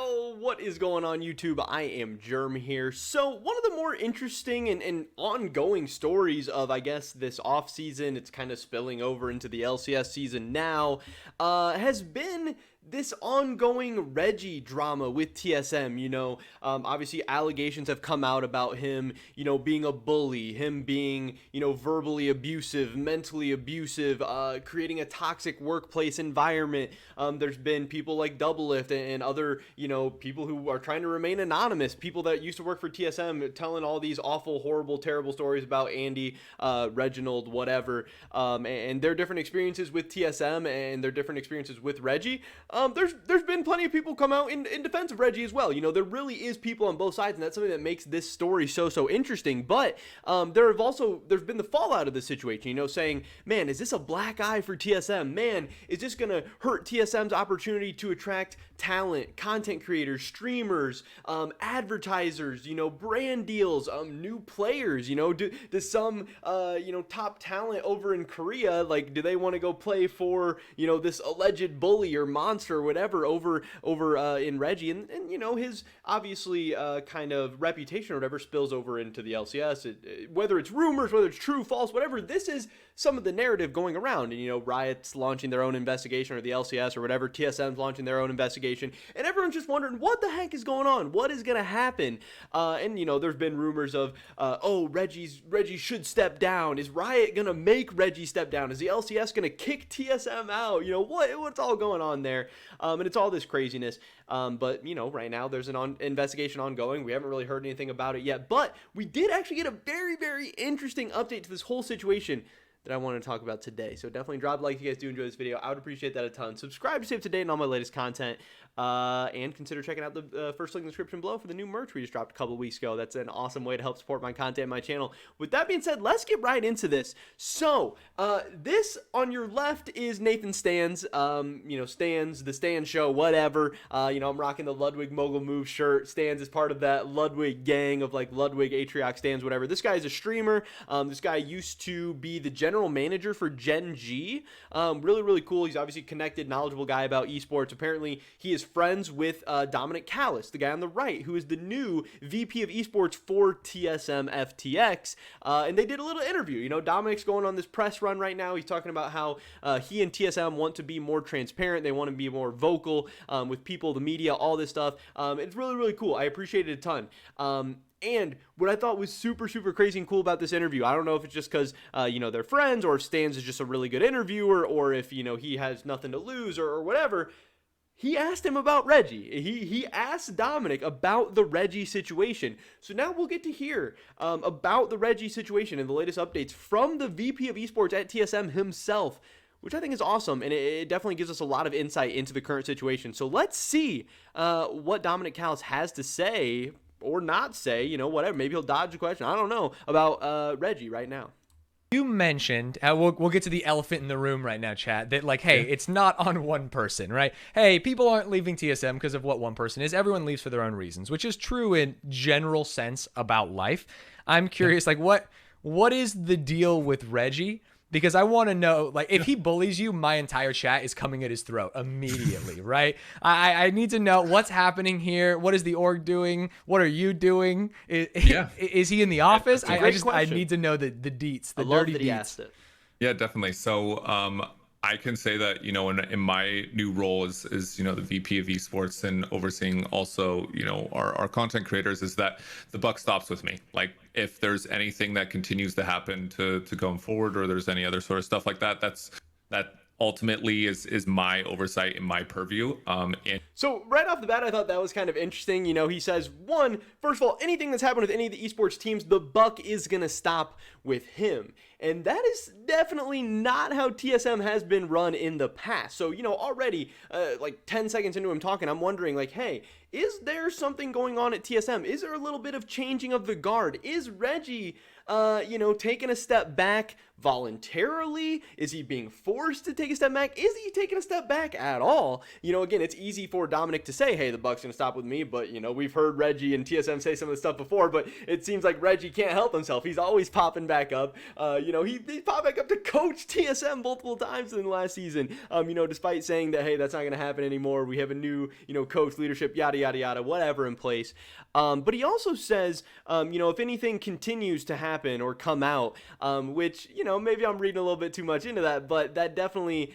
Yo, what is going on YouTube? I am Germ here. So one of the more interesting and ongoing stories of, I guess, this off season, it's kind of spilling over into the LCS season now, has been this ongoing Reggie drama with TSM. Obviously allegations have come out about him, being a bully, him being, verbally abusive, mentally abusive, creating a toxic workplace environment. There's been people like Doublelift and other, people who are trying to remain anonymous, people that used to work for TSM telling all these awful, horrible, terrible stories about Andy, Reginald, whatever, and their different experiences with TSM and their different experiences with Reggie. There's been plenty of people come out in defense of Reggie as well. There really is people on both sides, and that's something that makes this story so interesting. But there's been the fallout of this situation, saying, man, is this a black eye for TSM? Man, is this gonna hurt TSM's opportunity to attract talent, content creators, streamers, advertisers, brand deals, new players? Does some top talent over in Korea, like, do they want to go play for this alleged bully or monster or whatever over in Reggie, and his obviously kind of reputation or whatever spills over into the LCS, whether it's rumors, whether it's true, false, whatever. This is some of the narrative going around, and Riot's launching their own investigation, or the LCS or whatever, TSM's launching their own investigation, and everyone's just wondering what the heck is going on, what is gonna happen. And there's been rumors of Reggie should step down. Is Riot gonna make Reggie step down? Is the LCS gonna kick TSM out? What's all going on there? And it's all this craziness. But right now there's an investigation ongoing. We haven't really heard anything about it yet, but we did actually get a very, very interesting update to this whole situation that I want to talk about today. So definitely drop a like if you guys do enjoy this video. I would appreciate that a ton. Subscribe to stay up to date on all my latest content, and consider checking out the first link in the description below for the new merch we just dropped a couple of weeks ago. That's an awesome way to help support my content and my channel. With that being said, let's get right into this. So this on your left is Nathan Stans, Stans, the Stan Show, whatever. I'm rocking the Ludwig Mogul Move shirt. Stans is part of that Ludwig gang of like Ludwig, Atriox, Stans, whatever. This guy is a streamer. This guy used to be the general manager for Gen G. Really cool. He's obviously connected, knowledgeable guy about esports. Apparently he is friends with Dominic Callis, the guy on the right, who is the new VP of esports for TSM FTX, and they did a little interview. Dominic's going on this press run right now. He's talking about how he and TSM want to be more transparent. They want to be more vocal with people, the media, all this stuff. It's really cool. I appreciate it a ton. And what I thought was super crazy and cool about this interview, I don't know if it's just because, they're friends, or if Stans is just a really good interviewer, or if, he has nothing to lose or whatever. He asked him about Reggie. He asked Dominic about the Reggie situation. So now we'll get to hear about the Reggie situation and the latest updates from the VP of esports at TSM himself, which I think is awesome, and it definitely gives us a lot of insight into the current situation. So let's see what Dominic Callis has to say, or not say, whatever. Maybe he'll dodge the question. I don't know about Reggie right now. You mentioned, we'll get to the elephant in the room right now, chat, that like, hey, it's not on one person, right? Hey, people aren't leaving TSM because of what one person is. Everyone leaves for their own reasons, which is true in general sense about life. I'm curious, like, what is the deal with Reggie? Because I want to know, like, if he bullies you, my entire chat is coming at his throat immediately, right? I need to know what's happening here. What is the org doing? What are you doing? Is he in the office? I need to know the deets, the dirty deets. Asked it. Yeah, definitely. So I can say that, in my new role as the VP of esports and overseeing also, our content creators, is that the buck stops with me. Like, if there's anything that continues to happen to going forward, or there's any other sort of stuff like that, that ultimately is my oversight and my purview. So right off the bat, I thought that was kind of interesting. He says, first of all, anything that's happened with any of the esports teams, the buck is going to stop with him. And that is definitely not how TSM has been run in the past. So, already like 10 seconds into him talking, I'm wondering, like, hey, is there something going on at TSM? Is there a little bit of changing of the guard? Is Reggie, taking a step back voluntarily? Is he being forced to take a step back? Is he taking a step back at all? Again, it's easy for Dominic to say, hey, the buck's going to stop with me, but, we've heard Reggie and TSM say some of this stuff before, but it seems like Reggie can't help himself. He's always popping back up. he popped back up to coach TSM multiple times in the last season. Despite saying that, hey, that's not going to happen anymore. We have a new, coach, leadership, yada, yada, yada, whatever in place. But he also says, if anything continues to happen or come out, which, maybe I'm reading a little bit too much into that, but that definitely,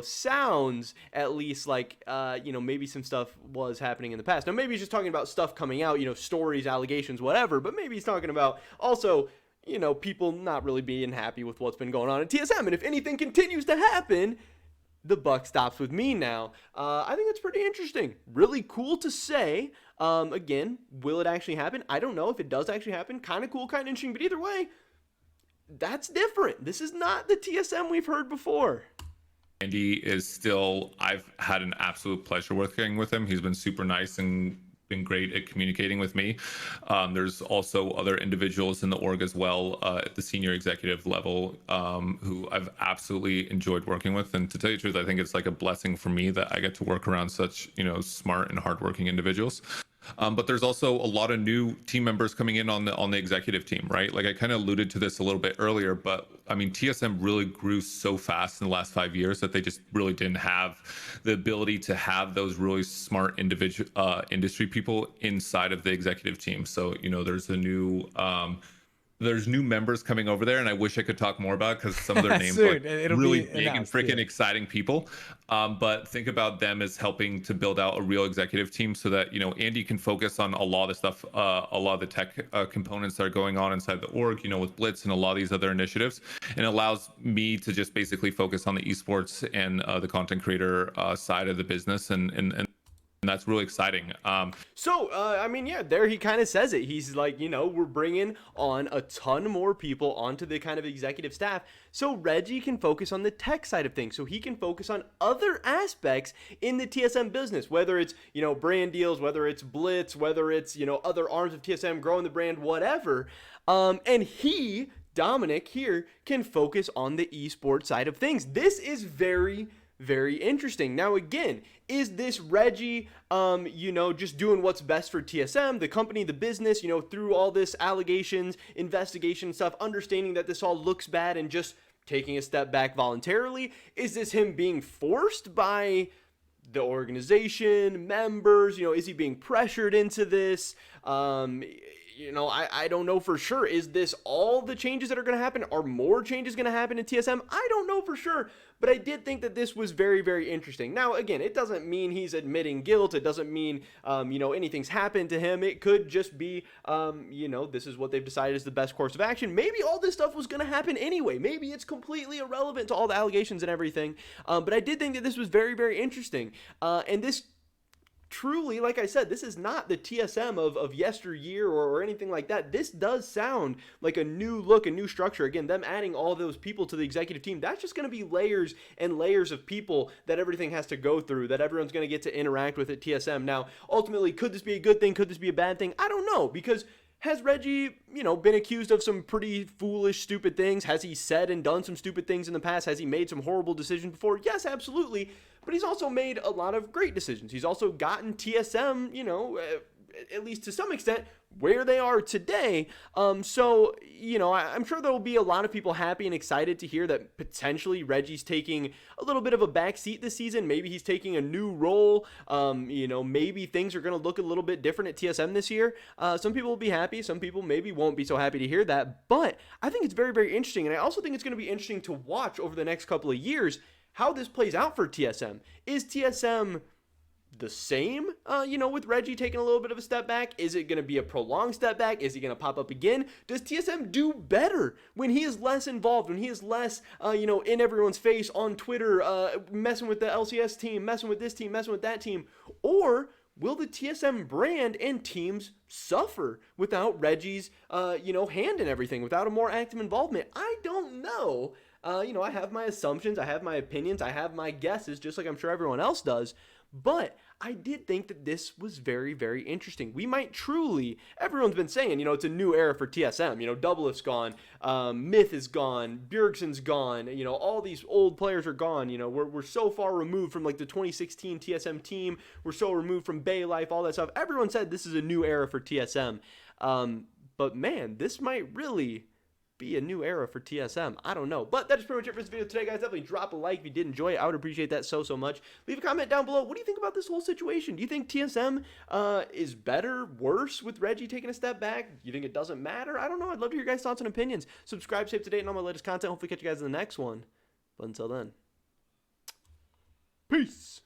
sounds at least like, maybe some stuff was happening in the past. Now, maybe he's just talking about stuff coming out, stories, allegations, whatever, but maybe he's talking about also, people not really being happy with what's been going on at TSM. And if anything continues to happen, the buck stops with me now. I think that's pretty interesting. Really cool to say. Again, will it actually happen? I don't know if it does actually happen. Kind of cool, kind of interesting. But either way, that's different. This is not the TSM we've heard before. Andy is still, I've had an absolute pleasure working with him. He's been super nice and been great at communicating with me. There's also other individuals in the org as well at the senior executive level who I've absolutely enjoyed working with. And to tell you the truth, I think it's like a blessing for me that I get to work around such, smart and hardworking individuals. But there's also a lot of new team members coming in on the executive team, right? Like I kind of alluded to this a little bit earlier, but I mean, TSM really grew so fast in the last 5 years that they just really didn't have the ability to have those really smart individual industry people inside of the executive team. So, there's new members coming over there, and I wish I could talk more about it because some of their names Soon. are really big and freaking exciting people. But think about them as helping to build out a real executive team so that, Andy can focus on a lot of the stuff, a lot of the tech components that are going on inside the org, with Blitz and a lot of these other initiatives. And it allows me to just basically focus on the esports and the content creator side of the business. And that's really exciting. There he kind of says it. He's like, we're bringing on a ton more people onto the kind of executive staff so Reggie can focus on the tech side of things, so he can focus on other aspects in the TSM business, whether it's, brand deals, whether it's Blitz, whether it's, other arms of TSM, growing the brand, whatever. And Dominic here, can focus on the esports side of things. This is very, very interesting. Now, again, is this Reggie, just doing what's best for TSM, the company, the business, through all this allegations, investigation stuff, understanding that this all looks bad and just taking a step back voluntarily? Is this him being forced by the organization, members? Is he being pressured into this? I don't know for sure. Is this all the changes that are going to happen? Are more changes going to happen in TSM? I don't know for sure, but I did think that this was very, very interesting. Now, again, it doesn't mean he's admitting guilt. It doesn't mean, anything's happened to him. It could just be, this is what they've decided is the best course of action. Maybe all this stuff was going to happen anyway. Maybe it's completely irrelevant to all the allegations and everything. But I did think that this was very, very interesting. And this truly, like I said, this is not the TSM of yesteryear or anything like that. This does sound like a new look, a new structure. Again, them adding all those people to the executive team, that's just going to be layers and layers of people that everything has to go through, that everyone's going to get to interact with at TSM. Now, ultimately, could this be a good thing? Could this be a bad thing? I don't know, because has Reggie, been accused of some pretty foolish, stupid things? Has he said and done some stupid things in the past? Has he made some horrible decisions before? Yes, absolutely. But he's also made a lot of great decisions. He's also gotten TSM, at least to some extent, where they are today. I'm sure there will be a lot of people happy and excited to hear that potentially Reggie's taking a little bit of a back seat this season. Maybe he's taking a new role. Maybe things are going to look a little bit different at TSM this year. Some people will be happy. Some people maybe won't be so happy to hear that. But I think it's very, very interesting. And I also think it's going to be interesting to watch over the next couple of years how this plays out for TSM. Is TSM the same, with Reggie taking a little bit of a step back? Is it going to be a prolonged step back? Is he going to pop up again? Does TSM do better when he is less involved, when he is less, in everyone's face on Twitter, messing with the LCS team, messing with this team, messing with that team? Or will the TSM brand and teams suffer without Reggie's, hand in everything, without a more active involvement? I don't know. I have my assumptions, I have my opinions, I have my guesses, just like I'm sure everyone else does. But I did think that this was very, very interesting. We might truly, everyone's been saying, it's a new era for TSM. Doublelift's gone, Myth is gone, Bjergsen's gone, all these old players are gone. We're so far removed from like the 2016 TSM team. We're so removed from Bay Life, all that stuff. Everyone said this is a new era for TSM. But man, this might really be a new era for TSM. I don't know. But that is pretty much it for this video today, guys. Definitely drop a like if you did enjoy it. I would appreciate that so much. Leave a comment down below. What do you think about this whole situation? Do you think TSM is better, worse with Reggie taking a step back? You think it doesn't matter? I don't know. I'd love to hear your guys' thoughts and opinions. Subscribe, stay up to date on all my latest content. Hopefully catch you guys in the next one. But until then, peace.